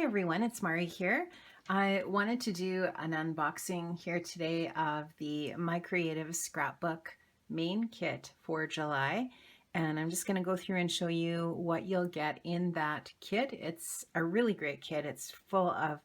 everyone, it's Mari here. I wanted to do an unboxing here today of the My Creative Scrapbook main kit for July. And I'm just going to go through and show you what you'll get in that kit. It's a really great kit. It's full of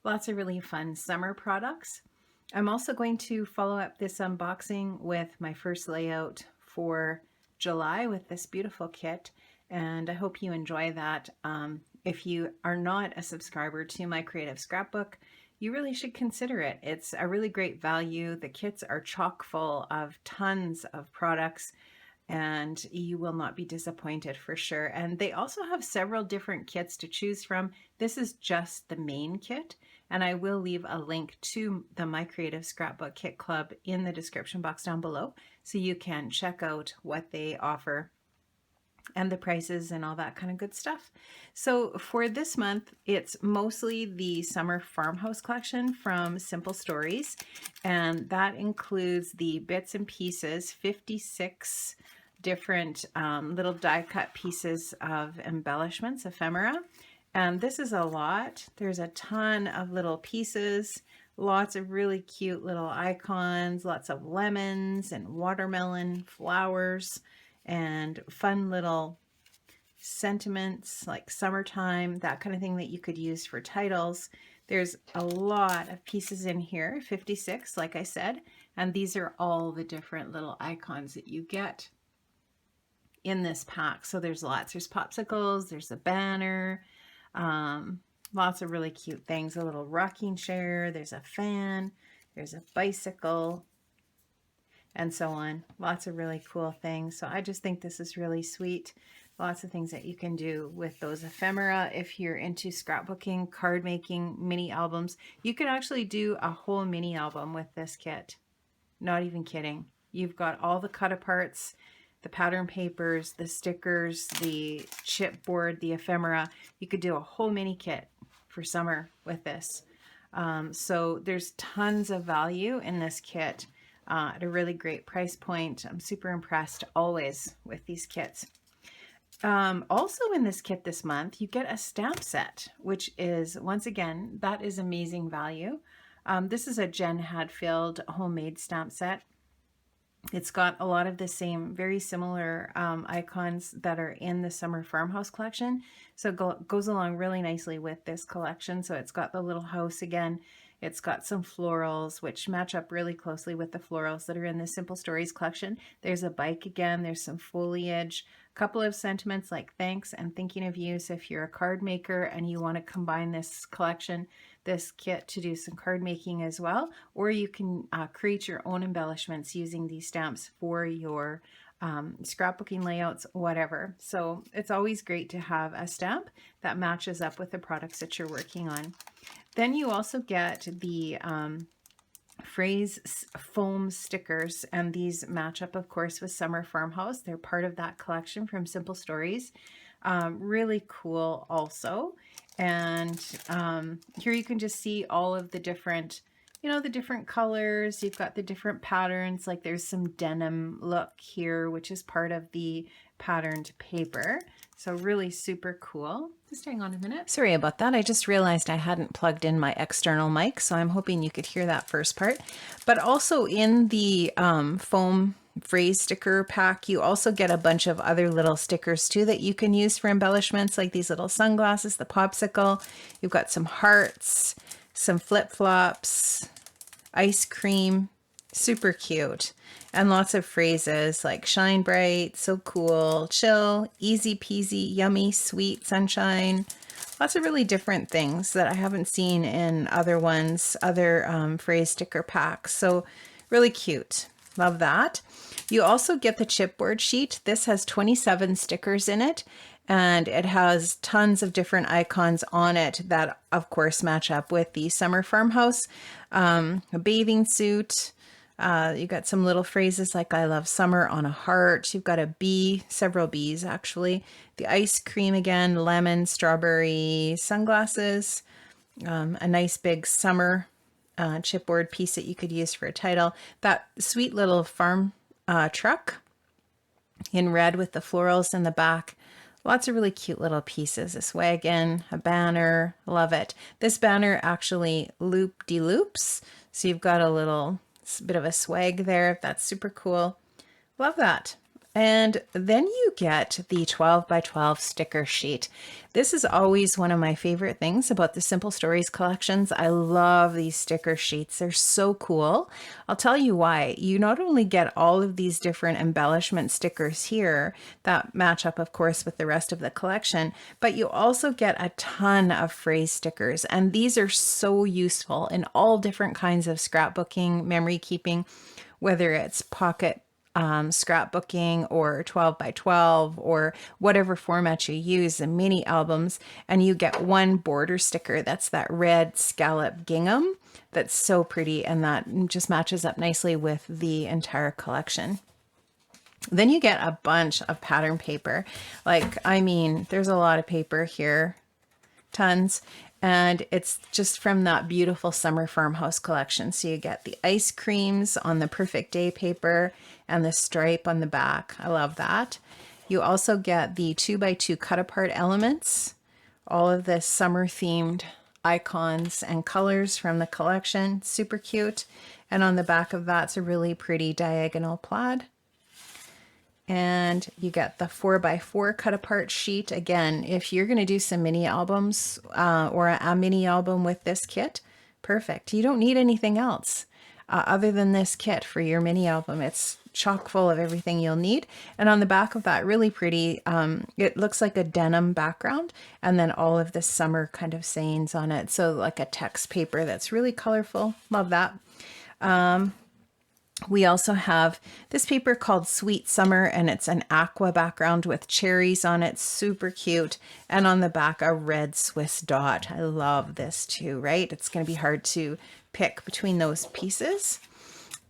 lots of really fun summer products. I'm also going to follow up this unboxing with my first layout for July with this beautiful kit. And I hope you enjoy that. If you are not a subscriber to My Creative Scrapbook, you really should consider it. It's a really great value. The kits are chock full of tons of products and you will not be disappointed for sure. And they also have several different kits to choose from. This is just the main kit, and I will leave a link to the My Creative Scrapbook Kit Club in the description box down below so you can check out what they offer and the prices and all that kind of good stuff. So for this month, it's mostly the summer farmhouse collection from Simple Stories, and that includes the bits and pieces, 56 different little die cut pieces of embellishments, ephemera. And this is a lot. There's a ton of little pieces, lots of really cute little icons, lots of lemons and watermelon flowers, and fun little sentiments like summertime, that kind of thing that you could use for titles. There's a lot of pieces in here, 56, like I said, and these are all the different little icons that you get in this pack. So there's lots. There's popsicles, there's a banner, lots of really cute things, a little rocking chair, there's a fan, there's a bicycle, and so on. Lots of really cool things. So I just think this is really sweet. Lots of things that you can do with those ephemera. If you're into scrapbooking, card making, mini albums, you could actually do a whole mini album with this kit. Not even kidding. You've got all the cut aparts, the pattern papers, the stickers, the chipboard, the ephemera. You could do a whole mini kit for summer with this. So there's tons of value in this kit. At a really great price point. I'm super impressed always with these kits. Also in this kit this month, you get a stamp set, which is, once again, that is amazing value. This is a Jen Hadfield homemade stamp set. It's got a lot of the same, very similar icons that are in the Summer Farmhouse collection. So it goes along really nicely with this collection. So it's got the little house again. It's got some florals, which match up really closely with the florals that are in the Simple Stories collection. There's a bike again. There's some foliage, a couple of sentiments like thanks and thinking of you. So if you're a card maker and you want to combine this collection, this kit to do some card making as well, or you can create your own embellishments using these stamps for your scrapbooking layouts, whatever. So it's always great to have a stamp that matches up with the products that you're working on. Then you also get the phrase foam stickers, and these match up, of course, with Summer Farmhouse. They're part of that collection from Simple Stories. Really cool also. And here you can just see all of the different, the different colors. You've got the different patterns, like there's some denim look here, which is part of the patterned paper. So really super cool. Just hang on a minute. Sorry about that. I just realized I hadn't plugged in my external mic, so I'm hoping you could hear that first part. But also in the foam phrase sticker pack, you also get a bunch of other little stickers too that you can use for embellishments, like these little sunglasses, the popsicle. You've got some hearts, some flip-flops, ice cream, super cute. And lots of phrases like shine bright, so cool, chill, easy peasy, yummy, sweet, sunshine. Lots of really different things that I haven't seen in other ones, other phrase sticker packs. So really cute. Love that. You also get the chipboard sheet. This has 27 stickers in it, and it has tons of different icons on it that, of course, match up with the Summer Farmhouse. A bathing suit. You got some little phrases like I love summer on a heart. You've got a bee, several bees actually. The ice cream again, lemon, strawberry, sunglasses. A nice big summer chipboard piece that you could use for a title. That sweet little farm truck in red with the florals in the back. Lots of really cute little pieces. A wagon, a banner, love it. This banner actually loop-de-loops, so you've got a little bit of a swag there. That's super cool. Love that. And then you get the 12 by 12 sticker sheet. This is always one of my favorite things about the Simple Stories collections. I love these sticker sheets. They're so cool. I'll tell you why. You not only get all of these different embellishment stickers here that match up, of course, with the rest of the collection, but you also get a ton of phrase stickers. And these are so useful in all different kinds of scrapbooking, memory keeping, whether it's pocket scrapbooking or 12 by 12 or whatever format you use, the mini albums, and you get one border sticker. That's that red scallop gingham. That's so pretty, and that just matches up nicely with the entire collection. Then you get a bunch of pattern paper. Like, I mean, there's a lot of paper here, tons. And it's just from that beautiful summer farmhouse collection. So you get the ice creams on the perfect day paper and the stripe on the back. I love that. You also get the 2x2 cut apart elements, all of the summer themed icons and colors from the collection. Super cute. And on the back of that's a really pretty diagonal plaid. And you get the 4x4 cut apart sheet. Again, if you're going to do some mini albums or a mini album with this kit, perfect. You don't need anything else other than this kit for your mini album. It's chock full of everything you'll need. And on the back of that, really pretty, it looks like a denim background and then all of the summer kind of sayings on it. So like a text paper that's really colorful. Love that. We also have this paper called Sweet Summer, and it's an aqua background with cherries on it. Super cute. And on the back, a red Swiss dot. I love this too, right? It's going to be hard to pick between those pieces.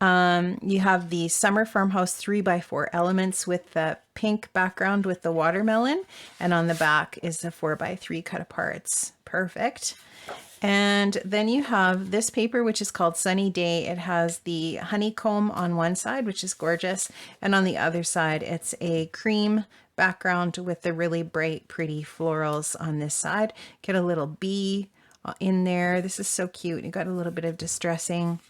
You have the Summer Farmhouse 3x4 elements with the pink background with the watermelon. And on the back is the 4x3 cut aparts. Perfect. And then you have this paper, which is called Sunny Day. It has the honeycomb on one side, which is gorgeous. And on the other side, it's a cream background with the really bright, pretty florals on this side. Get a little bee in there. This is so cute. You got a little bit of distressing.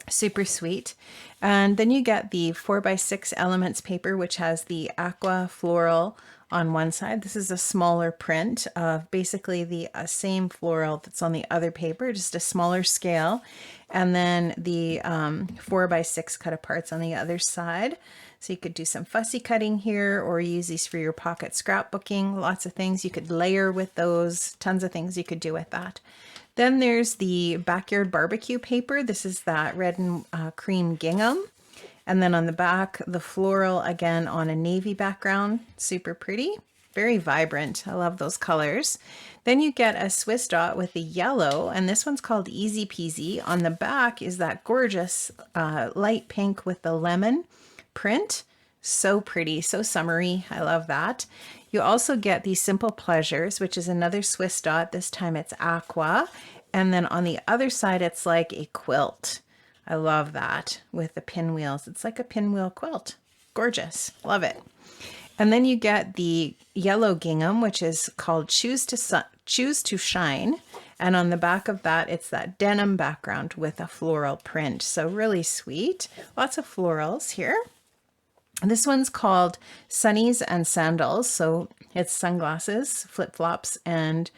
Super sweet. And then you get the 4x6 elements paper, which has the aqua floral on one side. This is a smaller print of basically the same floral that's on the other paper, just a smaller scale. And then the 4x6 cut aparts on the other side. So you could do some fussy cutting here or use these for your pocket scrapbooking. Lots of things you could layer with those. Tons of things you could do with that. Then there's the backyard barbecue paper. This is that red and cream gingham. And then on the back, the floral again on a navy background. Super pretty, very vibrant. I love those colors. Then you get a Swiss dot with the yellow, and this one's called Easy Peasy. On the back is that gorgeous light pink with the lemon print. So pretty, so summery. I love that. You also get the Simple Pleasures, which is another Swiss dot. This time it's aqua. And then on the other side, it's like a quilt. I love that with the pinwheels. It's like a pinwheel quilt. Gorgeous. Love it. And then you get the yellow gingham, which is called Choose to Shine. And on the back of that, it's that denim background with a floral print. So really sweet. Lots of florals here. This one's called Sunnies and Sandals. So it's sunglasses, flip-flops, and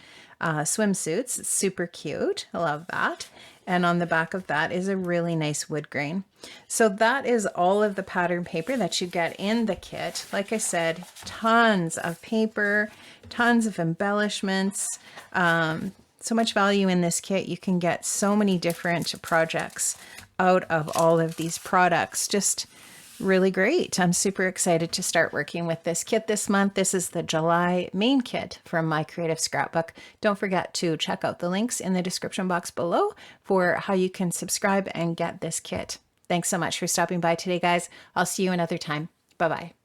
swimsuits. It's super cute. I love that. And on the back of that is a really nice wood grain. So that is all of the pattern paper that you get in the kit. Like I said, tons of paper, tons of embellishments, so much value in this kit. You can get so many different projects out of all of these products. Just really great. I'm super excited to start working with this kit this month. This is the July main kit from My Creative Scrapbook. Don't forget to check out the links in the description box below for how you can subscribe and get this kit. Thanks so much for stopping by today, guys. I'll see you another time. Bye-bye.